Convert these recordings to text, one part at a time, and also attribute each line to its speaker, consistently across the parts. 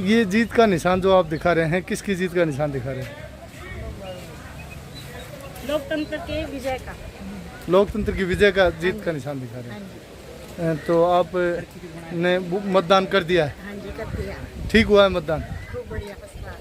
Speaker 1: ये जीत का निशान जो आप दिखा रहे हैं, किसकी जीत का निशान दिखा रहे हैं?
Speaker 2: लोकतंत्र के विजय का।
Speaker 1: लोकतंत्र की विजय का जीत का निशान दिखा रहे हैं। तो आप ने मतदान कर दिया है?
Speaker 2: हाँ जी, कर दिया।
Speaker 1: ठीक हुआ है मतदान?
Speaker 2: खूब बढ़िया, फर्स्ट क्लास।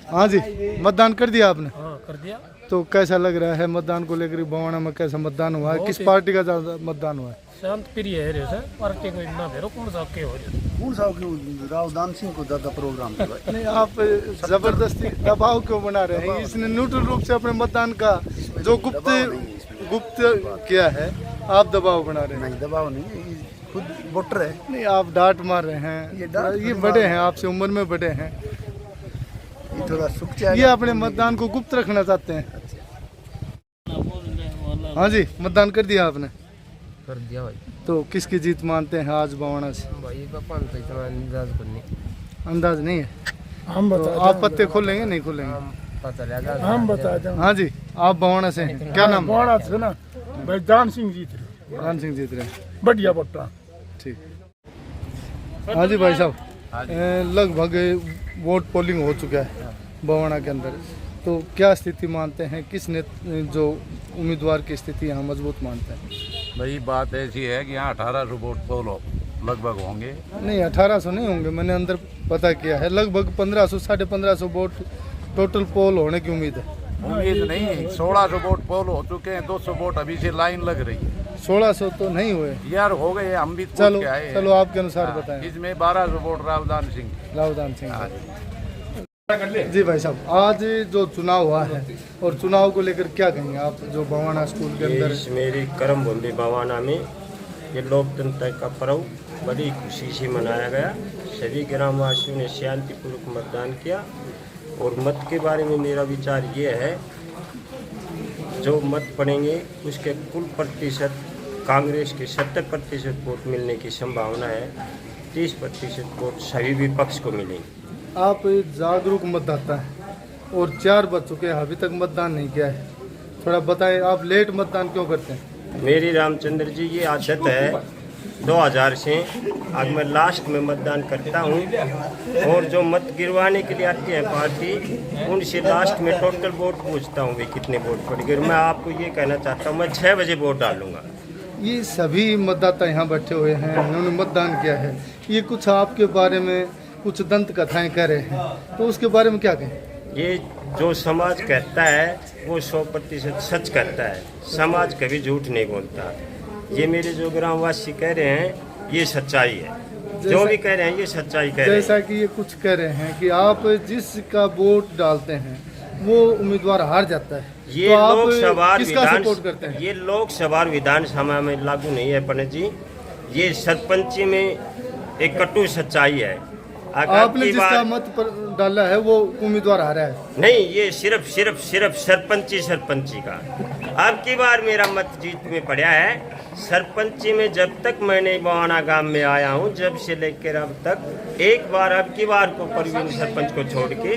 Speaker 1: हाँ जी, मतदान कर दिया आपने?
Speaker 3: हाँ, कर दिया।
Speaker 1: तो कैसा लग रहा है मतदान को लेकर? बवाना में कैसा मतदान हुआ है? किस पार्टी का ज्यादा मतदान हुआ है?
Speaker 3: शांत प्रिय है रे सर, पार्टी को इतना भेरो कौन सा के हो जाए।
Speaker 4: कौन सा क्यों रावदान सिंह को ज्यादा प्रोग्राम
Speaker 1: नहीं, आप जबरदस्ती दबाव क्यों बना रहे हैं? इसने न्यूट्रल रूप से अपने मतदान का जो गुप्त किया है, आप दबाव बना रहे हैं।
Speaker 4: नहीं, दबाव नहीं, ये खुद वोटर है।
Speaker 1: नहीं, आप डांट मार रहे हैं। ये बड़े हैं, आपसे उम्र में बड़े हैं।
Speaker 4: ये थोड़ा सुख
Speaker 1: ये
Speaker 4: चाहिए।
Speaker 1: अपने मतदान को गुप्त रखना चाहते हैं। हाँ जी, मतदान कर दिया आपने?
Speaker 5: कर दिया भाई।
Speaker 1: तो किसकी जीत मानते हैं आज बवाना से?
Speaker 5: भाई पापा तो इतना अंदाज करने
Speaker 1: अंदाज नहीं है?
Speaker 3: हम
Speaker 1: तो आप पत्ते खोलेंगे नहीं खोलेंगे?
Speaker 5: पता लगा।
Speaker 3: हम बता दें।
Speaker 1: हाँ जी, आप बवाना से हैं, क्या नाम?
Speaker 3: बवाना से ना भाई, दान सिंह जीत रहे,
Speaker 1: राम सिंह जीत रहे हैं।
Speaker 3: बढ़िया बट्टा।
Speaker 1: ठीक। हाँ जी भाई साहब, लगभग वोट पोलिंग हो चुका है बवाना के अंदर। तो क्या स्थिति मानते हैं, किस ने जो उम्मीदवार की स्थिति यहाँ मजबूत मानते हैं?
Speaker 6: भाई बात ऐसी है कि यहाँ 1800 वोट पोल लगभग होंगे।
Speaker 1: नहीं, 1800 नहीं होंगे, मैंने अंदर पता किया है। लगभग 1500 1550 वोट टोटल पोल होने की उम्मीद है।
Speaker 6: उम्मीद नहीं, 1600 वोट पोल हो चुके हैं, 200 वोट अभी से लाइन लग रही है।
Speaker 1: 1600 तो नहीं हुए
Speaker 6: यार, हो गए, हम भी
Speaker 1: चलो
Speaker 6: आए हैं।
Speaker 1: चलो, आपके अनुसार बताएं।
Speaker 6: इसमें 1200 वोट रावदान सिंह।
Speaker 1: रावदान सिंह जी। भाई साहब, आज जो चुनाव हुआ है और चुनाव को लेकर क्या कहेंगे आप, जो बवाना स्कूल के अंदर?
Speaker 7: मेरी कर्म भूमि बवाना में ये लोकतंत्र का पर्व बड़ी खुशी से मनाया गया। सभी ग्रामवासियों ने शांतिपूर्वक मतदान किया। और मत के बारे में मेरा विचार ये है, जो मत पड़ेंगे उसके कुल प्रतिशत कांग्रेस के 70% वोट मिलने की संभावना है। 30% वोट सभी विपक्ष को मिलेंगे।
Speaker 1: आप जागरूक मतदाता हैं और 4 बज चुके हैं, अभी तक मतदान नहीं किया है। थोड़ा बताएं, आप लेट मतदान क्यों करते हैं?
Speaker 7: मेरी रामचंद्र जी ये आदत है 2000 से। आज मैं लास्ट में मतदान करता हूँ और जो मत गिरवाने के लिए आती है पार्टी, उनसे लास्ट में टोटल वोट पूछता हूँ वे कितने वोट पड़ गए। मैं आपको ये कहना चाहता हूँ, मैं 6 बजे वोट डालूंगा।
Speaker 1: ये सभी मतदाता यहाँ बैठे हुए हैं, उन्होंने मतदान किया है। ये कुछ आपके बारे में कुछ दंत कथाएं कह रहे हैं, तो उसके बारे में क्या कहें?
Speaker 7: ये जो समाज कहता है वो 100% सच कहता है। समाज कभी झूठ नहीं बोलता। ये मेरे जो ग्रामवासी कह रहे हैं ये सच्चाई है। जो भी कह रहे हैं ये सच्चाई कह रहे हैं।
Speaker 1: जैसा कि ये कुछ कह रहे हैं कि आप जिसका वोट डालते हैं वो उम्मीदवार हार जाता है,
Speaker 7: ये
Speaker 1: तो आप
Speaker 7: लोकसभा
Speaker 1: किसका सपोर्ट करते हैं?
Speaker 7: ये लोकसभा विधानसभा में लागू नहीं है पंडित जी। ये सरपंची में एक कटु सच्चाई है।
Speaker 1: आपने जिसका मत पर डाला है वो उम्मीदवार हारा है?
Speaker 7: नहीं, ये सिर्फ सरपंची का। अब की बार मेरा मत जीत में पड़ा है। सरपंची में जब तक मैंने बवाना गांव में आया हूं, जब से लेकर अब तक एक बार अब की बार को प्रवीण सरपंच को छोड़ के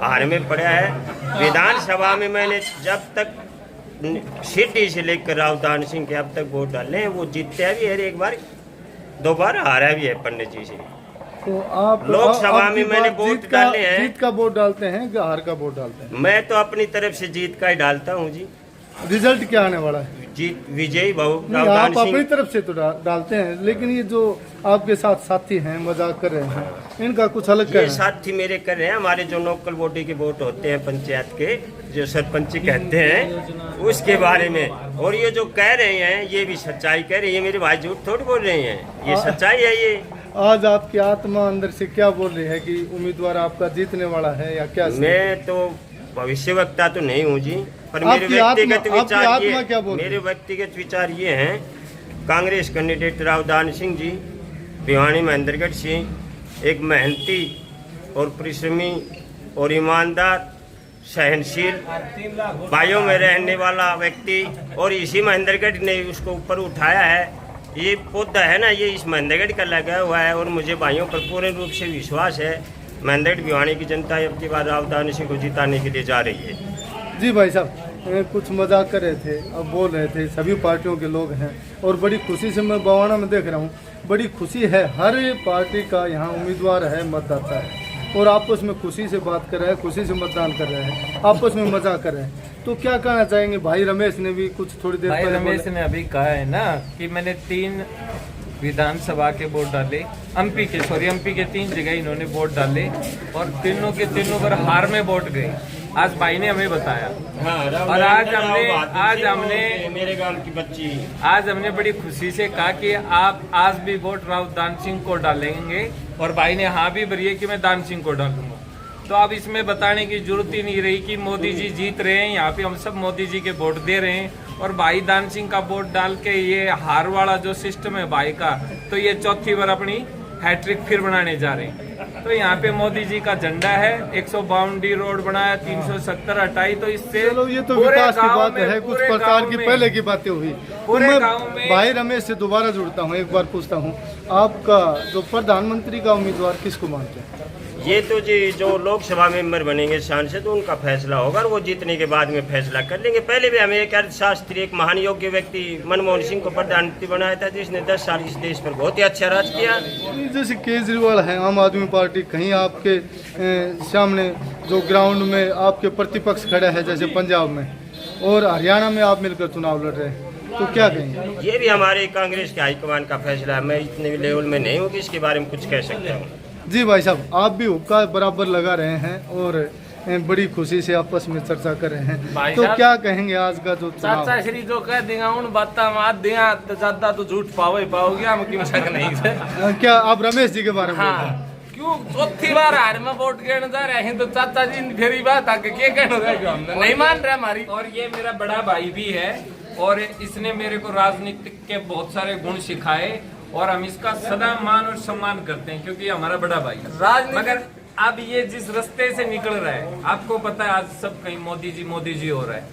Speaker 7: हार में पड़ा है। विधानसभा में मैंने जब तक सिटी से लेकर रावदान सिंह के अब तक वोट डाले हैं, वो जीतते भी है, एक बार 2 बार हारा भी है पंडित जी से।
Speaker 1: तो आप
Speaker 7: लोकसभा में मैंने वोट डाले हैं।
Speaker 1: जीत का वोट डालते हैं कि हार का वोट डालते हैं?
Speaker 7: मैं तो अपनी तरफ से जीत का ही डालता हूँ जी।
Speaker 1: रिजल्ट क्या आने वाला है?
Speaker 7: जीत विजयी बहु
Speaker 1: आप अपनी तरफ से तो डालते हैं, लेकिन ये जो आपके साथ साथी हैं मजाक कर रहे हैं, इनका कुछ अलग
Speaker 7: ये
Speaker 1: है।
Speaker 7: साथी मेरे कर रहे हैं। हमारे जो लोकल बॉडी के वोट होते हैं पंचायत के, जो सरपंच कहते हैं, उसके बारे में। और ये जो कह रहे हैं ये भी सच्चाई कह रहे हैं। ये मेरे भाई झूठ थोड़ी बोल रहे हैं, ये सच्चाई है। ये
Speaker 1: आज आपकी आत्मा अंदर से क्या बोल रही है कि उम्मीदवार आपका जीतने वाला है या क्या?
Speaker 7: मैं तो भविष्यवक्ता तो नहीं हूँ जी, पर मेरे व्यक्तिगत विचार ये हैं। कांग्रेस कैंडिडेट रावदान सिंह जी भिवानी महेंद्रगढ़ से एक मेहनती और परिश्रमी और ईमानदार सहनशील भाइयों में रहने वाला व्यक्ति, और इसी महेंद्रगढ़ ने उसको ऊपर उठाया है। ये पौधा है ना, ये इस महेंद्रगढ़ का लगा हुआ है और मुझे भाइयों पर पूर्ण रूप से विश्वास है महेंद्रगढ़ भिवानी की जनता अब की बार राव दान सिंह को जिताने के लिए जा रही है।
Speaker 1: जी भाई साहब, कुछ मजाक कर रहे थे, अब बोल रहे थे सभी पार्टियों के लोग हैं और बड़ी खुशी से मैं बवाना में देख रहा हूँ, बड़ी खुशी है, हर पार्टी का यहाँ उम्मीदवार है, मतदाता है और आपस में खुशी से बात कर रहे हैं, खुशी से मतदान कर रहे हैं, आपस में मजा कर रहे हैं। तो क्या कहना चाहेंगे? भाई रमेश ने भी कुछ थोड़ी देर
Speaker 8: भाई
Speaker 1: पहले
Speaker 8: रमेश ने अभी कहा है ना कि मैंने 3 विधानसभा के वोट डाले, एमपी के 3 जगह इन्होंने वोट डाले और तीनों के तीनों पर हार में वोट गए। आज भाई ने हमें बताया और आज हमने
Speaker 7: मेरे गांव की बच्ची
Speaker 8: आज हमने बड़ी खुशी से कहा कि आप आज भी वोट राव दान सिंह को डालेंगे और भाई ने हाँ भी भरी है कि मैं दान सिंह को डालूंगा। तो अब इसमें बताने की जरूरत ही नहीं रही कि मोदी जी जीत रहे हैं, यहाँ पे हम सब मोदी जी के वोट दे रहे हैं और भाई दान सिंह का वोट डाल के ये हार वाला जो सिस्टम है भाई का, तो ये चौथी बार अपनी हैट्रिक फिर बनाने जा रहे हैं। तो यहाँ पे मोदी जी का झंडा है, 152 रोड बनाया, 370 हटाई, तो इससे
Speaker 1: चलो ये तो विकास की बात है, कुछ प्रकार की पहले की बातें हुई। तो मैं भाई रमेश से दोबारा जुड़ता हूँ, एक बार पूछता हूँ, आपका जो प्रधानमंत्री का उम्मीदवार किसको मानते हैं?
Speaker 7: ये तो जी जो लोकसभा मेंबर बनेंगे सांसद उनका फैसला होगा और वो जीतने के बाद में फैसला कर लेंगे। पहले भी हमें एक अर्थशास्त्री, एक महान योग्य व्यक्ति मनमोहन सिंह को प्रधानमंत्री बनाया था जिसने 10 साल इस देश पर बहुत ही अच्छा राज किया।
Speaker 1: जैसे केजरीवाल है, आम आदमी पार्टी, कहीं आपके सामने जो ग्राउंड में आपके प्रतिपक्ष खड़ा है जैसे पंजाब में और हरियाणा में आप मिलकर चुनाव लड़ रहे हैं, तो क्या कहेंगे?
Speaker 7: ये भी हमारे कांग्रेस के हाईकमान का फैसला है, मैं इतने भी लेवल में नहीं हूँ कि इसके बारे में कुछ कह सकता हूँ।
Speaker 1: जी भाई साहब, आप भी हुक्का बराबर लगा रहे हैं और बड़ी खुशी से आपस में चर्चा कर रहे हैं, तो क्या कहेंगे आज का जो
Speaker 8: चाचा श्री जो कह देगा उन बातों में आज देगा तो ज्यादा तो झूठ पाओगे हम क्यों शक नहीं है।
Speaker 1: क्या आप रमेश जी के बारे में?
Speaker 8: हाँ, क्यों चौथी बार हार में वोट गिरने जा रहे हैं तो चाचा जी फिर बात आके क्या कहना रहेगा, हमने नहीं मान रहे हमारी। और ये मेरा बड़ा भाई भी है और इसने मेरे को राजनीतिक के बहुत सारे गुण सिखाए और हम इसका सदा मान और सम्मान करते हैं क्योंकि हमारा बड़ा भाई है। मगर अब ये जिस रास्ते से निकल रहा है, आपको पता है आज सब कहीं मोदी जी हो रहा है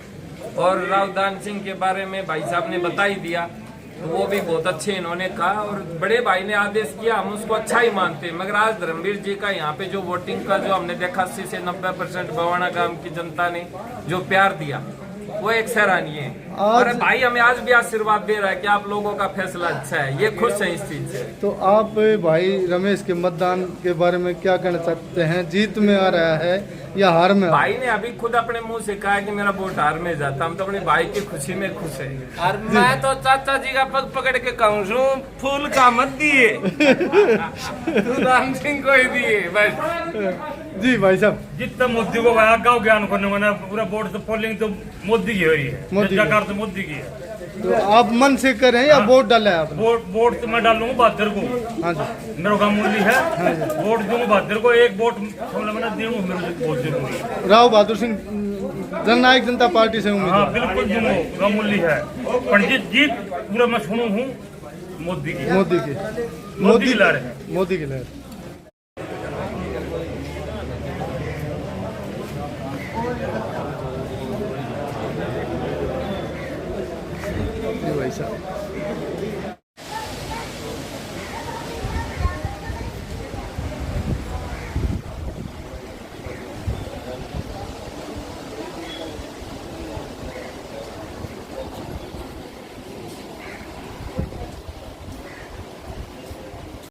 Speaker 8: और राव दान सिंह के बारे में भाई साहब ने बता ही दिया, तो वो भी बहुत अच्छे इन्होंने कहा और बड़े भाई ने आदेश किया, हम उसको अच्छा ही मानते हैं। मगर आज धर्मवीर जी का यहाँ पे जो वोटिंग का जो हमने देखा 80 से 90% बवाना गांव की जनता ने जो प्यार दिया वो एक सराहनीय है और भाई हमें आज भी आशीर्वाद दे रहा है कि आप लोगों का फैसला अच्छा है, ये खुश है इस चीज से।
Speaker 1: तो आप भाई रमेश के मतदान के बारे में क्या कहना चाहते हैं? जीत में आ रहा है या हार में?
Speaker 8: भाई ने अभी खुद अपने मुंह से कहा कि मेरा वोट हार में जाता, हम तो अपने भाई की खुशी में खुश है। और मैं तो चाचा जी का पग पकड़ के कहूँ फूल का मत दिए तू दान सिंह को ही दिए बस।
Speaker 1: जी भाई साहब,
Speaker 3: जितना मोदी को गाँव ज्ञान करने वाला पूरा वोट तो पोलिंग तो मोदी की हो रही है, सरकार तो मोदी की है।
Speaker 1: तो आप मन से कर रहे हैं या वोट डाला है आपने?
Speaker 3: वोट तो मैं डालूंगा बहादुर को।
Speaker 1: हाँ जी,
Speaker 3: मेरा गाँव मूली है, वोट दूंगा बहादुर को, एक वोट मैं दूंगा, मेरे वोट जरूरी।
Speaker 1: राव बहादुर सिंह जननायक जनता पार्टी से उम्मीदवार?
Speaker 3: हाँ बिल्कुल दूंगा, गाँव मूली है पर जीत पूरा मैं सुनू हूँ मोदी की,
Speaker 1: मोदी की लहर।